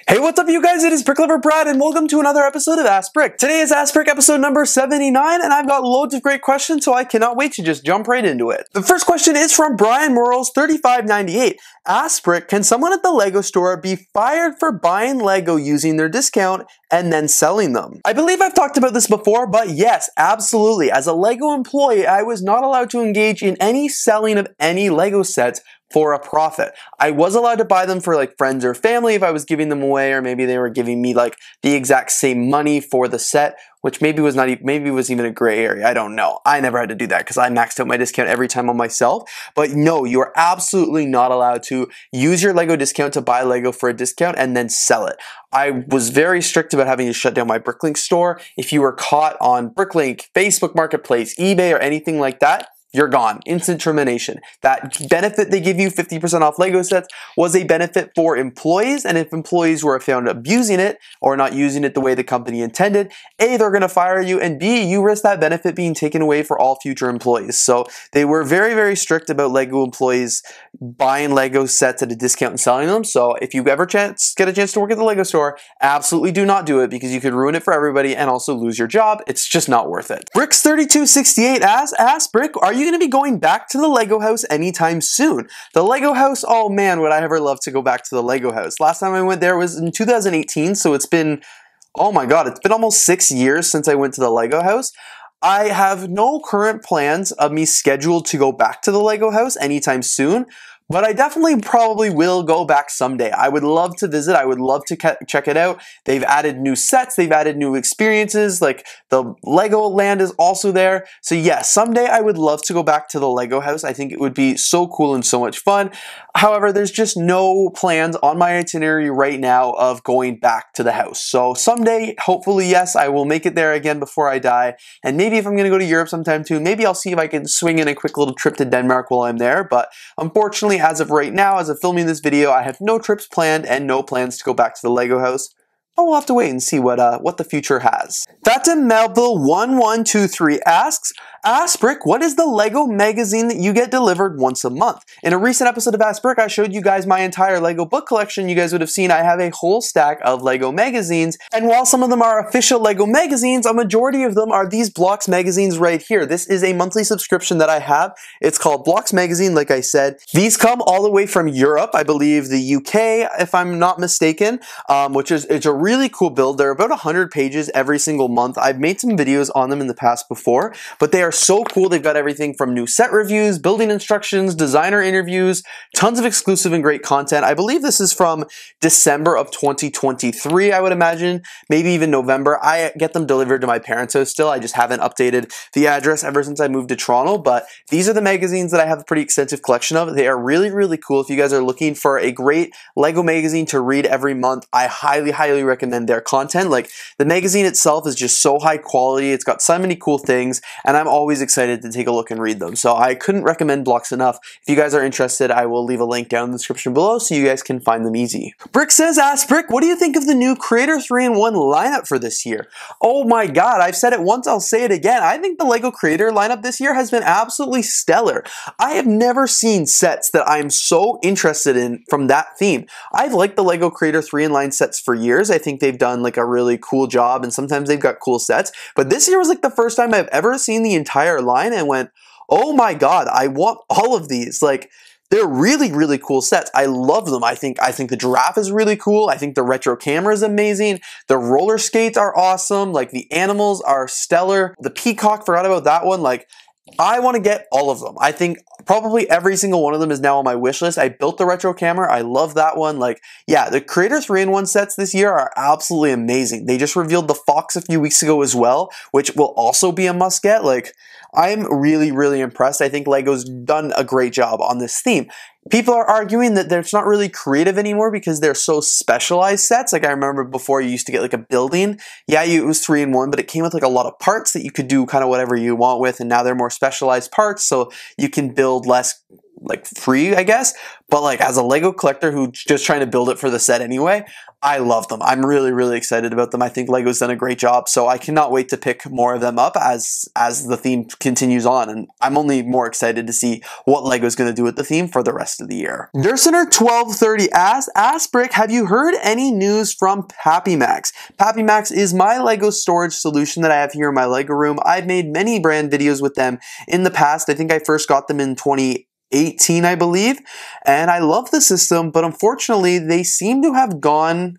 Hey, what's up, you guys? It is BRICKLOVER BRAD, and welcome to another episode of AskBrick. Today is AskBrick episode number 79, and I've got loads of great questions, so I cannot wait to just jump right into it. The first question is from Brian Morrells, 3598. AskBrick, can someone at the Lego store be fired for buying Lego using their discount and then selling them? I believe I've talked about this before, but yes, absolutely. As a Lego employee, I was not allowed to engage in any selling of any Lego sets for a profit. I was allowed to buy them for like friends or family if I was giving them away, or maybe they were giving me like the exact same money for the set, which maybe was even a gray area. I don't know. I never had to do that because I maxed out my discount every time on myself. But no, you are absolutely not allowed to use your Lego discount to buy Lego for a discount and then sell it. I was very strict about having to shut down my Bricklink store. If you were caught on Bricklink, Facebook Marketplace, eBay, or anything like that, you're gone. Instant termination. That benefit they give you, 50% off Lego sets, was a benefit for employees, and if employees were found abusing it or not using it the way the company intended, A, they're going to fire you, and B, you risk that benefit being taken away for all future employees. So they were very, very strict about Lego employees buying Lego sets at a discount and selling them. So if you ever get a chance to work at the Lego store, absolutely do not do it because you could ruin it for everybody and also lose your job. It's just not worth it. Bricks3268 asks, Brick, are you going to be going back to the Lego house anytime soon? The Lego house, oh man, would I ever love to go back to the Lego house. Last time I went there was in 2018, so it's been, oh my god, it's been almost 6 years since I went to the Lego house. I have no current plans of me scheduled to go back to the Lego house anytime soon, but I definitely probably will go back someday. I would love to visit. I would love to check it out. They've added new sets. They've added new experiences. Like the Lego land is also there. So yes, someday I would love to go back to the Lego house. I think it would be so cool and so much fun. However, there's just no plans on my itinerary right now of going back to the house. So someday, hopefully, yes, I will make it there again before I die. And maybe if I'm going to go to Europe sometime too, maybe I'll see if I can swing in a quick little trip to Denmark while I'm there. But unfortunately, as of right now, as of filming this video, I have no trips planned and no plans to go back to the Lego house. But we'll have to wait and see what the future has. Fatima Melville 1123 asks, AskBrick, what is the Lego magazine that you get delivered once a month? In a recent episode of AskBrick, I showed you guys my entire Lego book collection. You guys would have seen I have a whole stack of Lego magazines, and while some of them are official Lego magazines, a majority of them are these Blocks magazines right here. This is a monthly subscription that I have. It's called Blocks Magazine, like I said. These come all the way from Europe, I believe the UK, if I'm not mistaken, it's a really cool build. They're about 100 pages every single month. I've made some videos on them in the past before, but they are so cool. They've got everything from new set reviews, building instructions, designer interviews, tons of exclusive and great content. I believe this is from December of 2023, I would imagine, maybe even November. I get them delivered to my parents' house still. I just haven't updated the address ever since I moved to Toronto, but these are the magazines that I have a pretty extensive collection of. They are really, really cool. If you guys are looking for a great Lego magazine to read every month, I highly, highly recommend their content. Like, the magazine itself is just so high quality. It's got so many cool things, and I'm always excited to take a look and read them. So I couldn't recommend Blocks enough. If you guys are interested, I will leave a link down in the description below so you guys can find them easy. Brick says, AskBrick, what do you think of the new Creator 3-in-1 lineup for this year? Oh my god, I've said it once, I'll say it again. I think the Lego Creator lineup this year has been absolutely stellar. I have never seen sets that I'm so interested in from that theme. I've liked the Lego Creator 3-in-line sets for years. I think they've done like a really cool job, and sometimes they've got cool sets, but this year was like the first time I've ever seen the entire line and went, oh my god, I want all of these. Like, they're really, really cool sets. I love them. I think the giraffe is really cool. I think the retro camera is amazing. The roller skates are awesome. Like, the animals are stellar. The peacock, forgot about that one. Like, I want to get all of them. I think probably every single one of them is now on my wish list. I built the retro camera. I love that one. Like, yeah, the Creator 3-in-1 sets this year are absolutely amazing. They just revealed the Fox a few weeks ago as well, which will also be a must get. Like, I'm really, really impressed. I think Lego's done a great job on this theme. People are arguing that it's not really creative anymore because they're so specialized sets. Like, I remember before you used to get like a building. Yeah, it was 3-in-1, but it came with like a lot of parts that you could do kind of whatever you want with, and now they're more specialized parts, so you can build less like free, I guess. But like as a Lego collector who's just trying to build it for the set anyway, I love them. I'm really, really excited about them. I think Lego's done a great job, so I cannot wait to pick more of them up as the theme continues on, and I'm only more excited to see what Lego's going to do with the theme for the rest of the year. Dursener1230 asks, AskBrick, have you heard any news from Papimax? Papimax is my Lego storage solution that I have here in my Lego room. I've made many brand videos with them in the past. I think I first got them in 2018, I believe, and I love the system, but unfortunately they seem to have gone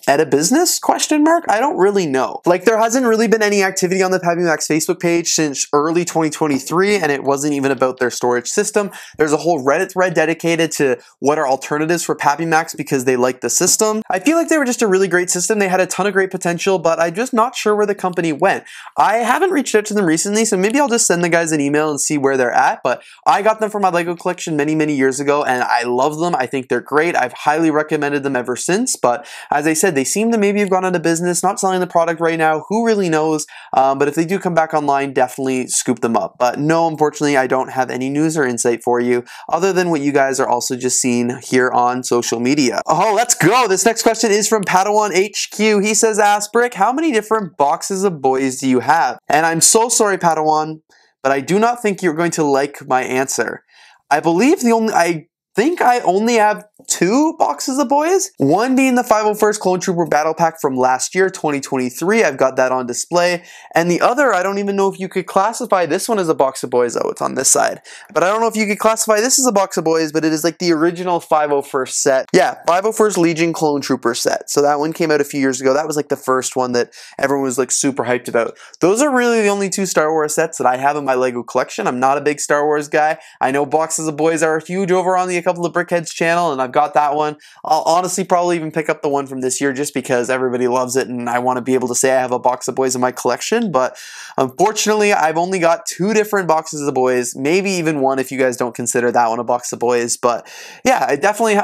out of business, question mark? I don't really know. Like, there hasn't really been any activity on the Papimax Facebook page since early 2023, and it wasn't even about their storage system. There's a whole Reddit thread dedicated to what are alternatives for Papimax because they like the system. I feel like they were just a really great system. They had a ton of great potential, but I'm just not sure where the company went. I haven't reached out to them recently, so maybe I'll just send the guys an email and see where they're at, but I got them for my Lego collection many, many years ago, and I love them. I think they're great. I've highly recommended them ever since, but as I said, they seem to maybe have gone out of business, not selling the product right now. Who really knows? But if they do come back online, definitely scoop them up. But no, unfortunately, I don't have any news or insight for you other than what you guys are also just seeing here on social media. Oh, let's go. This next question is from Padawan HQ. He says, AskBrick, how many different boxes of boys do you have? And I'm so sorry, Padawan, but I do not think you're going to like my answer. I believe I think I only have 2 boxes of boys. One being the 501st Clone Trooper Battle Pack from last year, 2023. I've got that on display. And the other, I don't even know if you could classify this one as a box of boys. Oh, it's on this side. But I don't know if you could classify this as a box of boys, but it is like the original 501st set. Yeah, 501st Legion Clone Trooper set. So that one came out a few years ago. That was like the first one that everyone was like super hyped about. Those are really the only 2 Star Wars sets that I have in my Lego collection. I'm not a big Star Wars guy. I know boxes of boys are huge over on the A Couple of Brickheads channel, and I've got that one. I'll honestly probably even pick up the one from this year just because everybody loves it and I want to be able to say I have a box of boys in my collection, but unfortunately I've only got 2 different boxes of boys, maybe even one if you guys don't consider that one a box of boys, but yeah, I definitely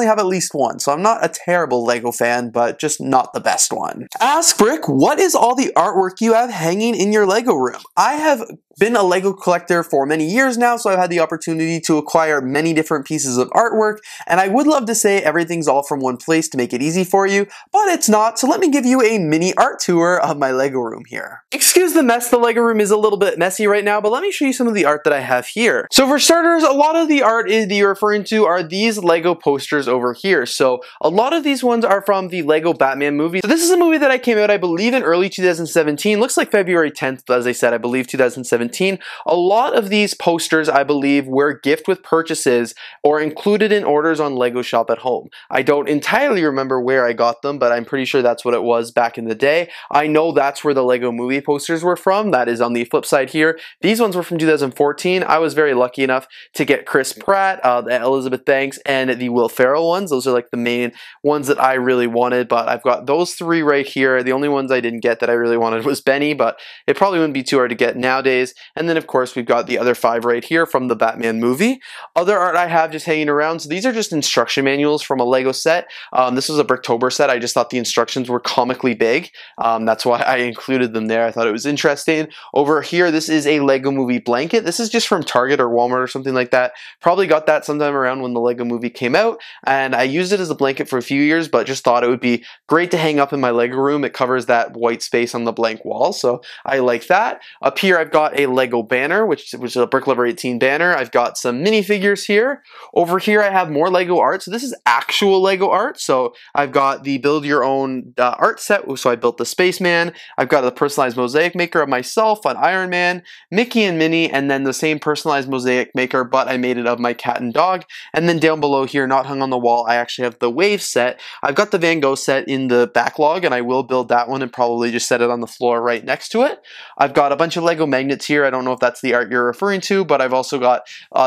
have at least one, so I'm not a terrible Lego fan, but just not the best one. AskBrick, what is all the artwork you have hanging in your Lego room? I have been a Lego collector for many years now, so I've had the opportunity to acquire many different pieces of artwork, and I would love to say everything's all from one place to make it easy for you, but it's not, so let me give you a mini art tour of my Lego room here. Excuse the mess, the Lego room is a little bit messy right now, but let me show you some of the art that I have here. So for starters, a lot of the art that you're referring to are these Lego posters over here. So a lot of these ones are from the Lego Batman movie. So this is a movie that I came out, I believe, in early 2017. Looks like February 10th, as I said, I believe 2017. A lot of these posters, I believe, were gift with purchases or included in orders on Lego Shop at Home. I don't entirely remember where I got them, but I'm pretty sure that's what it was back in the day. I know that's where the Lego movie posters were from. That is on the flip side here. These ones were from 2014. I was very lucky enough to get Chris Pratt, the Elizabeth Banks, and the Will Ferrell ones. Those are like the main ones that I really wanted, but I've got those 3 right here. The only ones I didn't get that I really wanted was Benny, but it probably wouldn't be too hard to get nowadays. And then of course we've got the other 5 right here from the Batman movie. Other art I have just hanging around, so these are just instruction manuals from a Lego set. This was a Bricktober set. I just thought the instructions were comically big. That's why I included them there. I thought it was interesting. Over here, this is a Lego movie blanket. This is just from Target or Walmart or something like that. Probably got that sometime around when the Lego movie came out, and I used it as a blanket for a few years, but just thought it would be great to hang up in my Lego room. It covers that white space on the blank wall, so I like that. Up here, I've got a Lego banner, which is a BRICKLOVER 18 banner. I've got some minifigures here. Over here, I have more Lego art. So this is actual Lego art. So I've got the build your own art set. So I built the Spaceman. I've got a personalized mosaic maker of myself, an Iron Man, Mickey and Minnie, and then the same personalized mosaic maker, but I made it of my cat and dog. And then down below here, not hung on the wall, I actually have the Wave set. I've got the Van Gogh set in the backlog, and I will build that one and probably just set it on the floor right next to it. I've got a bunch of Lego magnets here. I don't know if that's the art you're referring to, but I've also got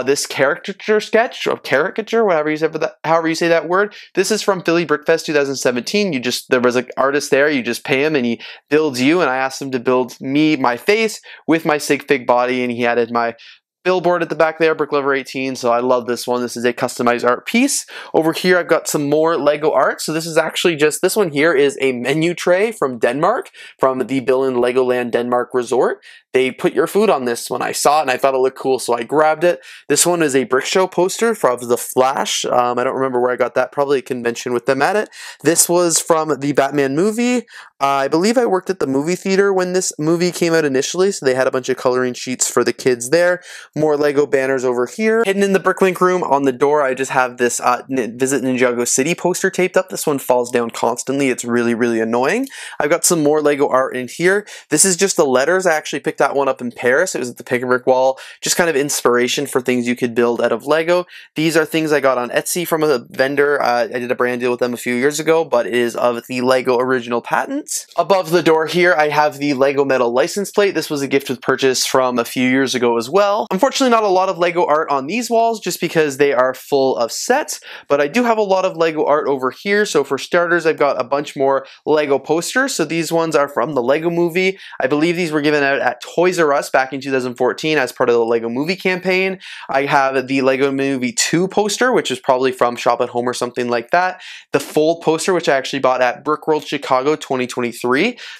this caricature sketch, or caricature, however you say that word. This is from Philly Brickfest 2017. There was an artist there, you just pay him and he builds you, and I asked him to build me, my face, with my sig fig body, and he added my billboard at the back there, BRICKLOVER 18, so I love this one. This is a customized art piece. Over here, I've got some more Lego art. So this is actually just, this one here is a menu tray from Denmark, from the Billund Legoland Denmark Resort. they put your food on this when I saw it and I thought it looked cool, so I grabbed it. This one is a Brick Show poster from The Flash. I don't remember where I got that, probably a convention with them at it. This was from the Batman movie. I believe I worked at the movie theater when this movie came out initially, so they had a bunch of coloring sheets for the kids there. More Lego banners over here. Hidden in the Bricklink room on the door, I just have this Visit Ninjago City poster taped up. This one falls down constantly. It's really, really annoying. I've got some more Lego art in here. This is just the letters. I actually picked that one up in Paris. It was at the Pick a Brick wall. Just kind of inspiration for things you could build out of Lego. These are things I got on Etsy from a vendor. I did a brand deal with them a few years ago, but it is of the Lego original patents. Above the door here, I have the Lego metal license plate. This was a gift with purchase from a few years ago as well. Unfortunately, not a lot of Lego art on these walls just because they are full of sets, but I do have a lot of Lego art over here. So for starters, I've got a bunch more Lego posters. So these ones are from the Lego movie. I believe these were given out at Toys R Us back in 2014 as part of the Lego movie campaign. I have the Lego Movie 2 poster, which is probably from Shop at Home or something like that. The Fold poster, which I actually bought at Brickworld Chicago 2023.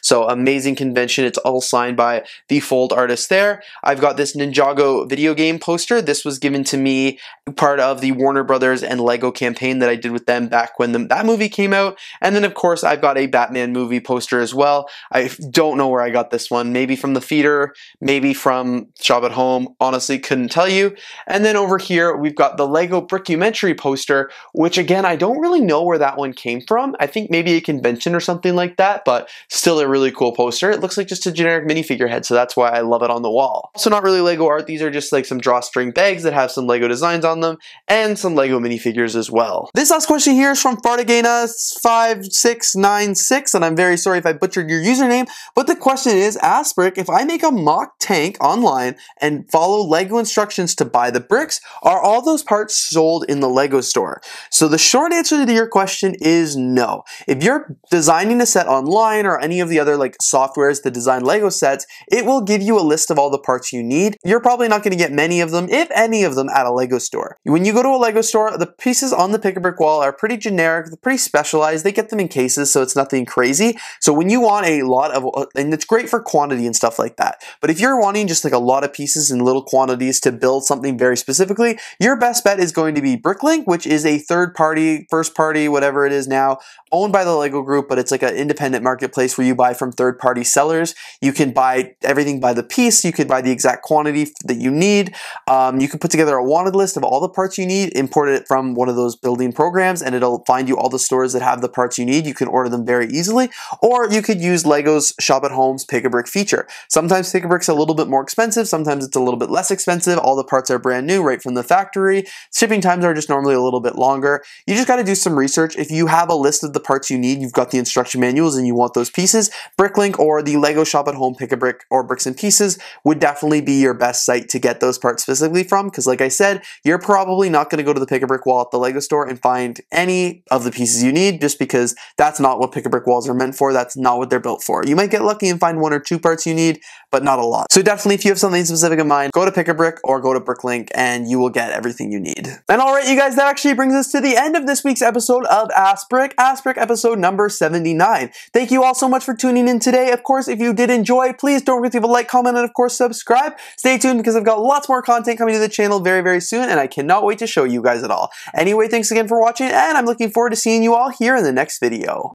So amazing convention. It's all signed by the Fold artist there. I've got this Ninjago video game poster. This was given to me part of the Warner Brothers and Lego campaign that I did with them back when that movie came out. And then of course I've got a Batman movie poster as well. I don't know where I got this one. Maybe from the theater, maybe from Shop at Home. Honestly, couldn't tell you. And then over here we've got the Lego Brickumentary poster, which again, I don't really know where that one came from. I think maybe a convention or something like that, but still a really cool poster. It looks like just a generic minifigure head, so that's why I love it on the wall. Also not really Lego art. These are just like some drawstring bags that have some Lego designs on them and some Lego minifigures as well. This last question here is from Fartagena5696, and I'm very sorry if I butchered your username, but the question is, AskBrick, if I make a mock tank online and follow Lego instructions to buy the bricks, are all those parts sold in the Lego store? So the short answer to your question is no. If you're designing a set online or any of the other like softwares that design Lego sets, it will give you a list of all the parts you need. You're probably not going to get many of them, if any of them, at a Lego store. When you go to a Lego store, the pieces on the Pick a Brick wall are pretty generic, they're pretty specialized. They get them in cases, so it's nothing crazy. So when you want a lot of, and it's great for quantity and stuff like that, but if you're wanting just like a lot of pieces in little quantities to build something very specifically, your best bet is going to be Bricklink, which is a third party, first party, whatever it is now, owned by the Lego group, but it's like an independent marketplace where you buy from third-party sellers. You can buy everything by the piece. You could buy the exact quantity that you need. You can put together a wanted list of all the parts you need, import it from one of those building programs, and it'll find you all the stores that have the parts you need. You can order them very easily, or you could use Lego's Shop at Home's Pick a Brick feature. Sometimes Pick a Brick's a little bit more expensive. Sometimes it's a little bit less expensive. All the parts are brand new right from the factory. Shipping times are just normally a little bit longer. You just got to do some research. If you have a list of the parts you need, you've got the instruction manuals and you want those pieces, Bricklink or the Lego Shop at Home Pick a Brick or Bricks and Pieces would definitely be your best site to get those parts specifically from, because like I said, you're probably not going to go to the Pick a Brick wall at the Lego store and find any of the pieces you need, just because that's not what Pick a Brick walls are meant for. That's not what they're built for. You might get lucky and find one or two parts you need, but not a lot. So definitely, if you have something specific in mind, go to Pick a Brick or go to Bricklink and you will get everything you need. And alright, you guys, that actually brings us to the end of this week's episode of AskBrick episode number 79. Thank you all so much for tuning in today. Of course, if you did enjoy, please don't forget to leave a like, comment, and of course subscribe. Stay tuned because I've got lots more content coming to the channel very, very soon, and I cannot wait to show you guys it all. Anyway, thanks again for watching, and I'm looking forward to seeing you all here in the next video.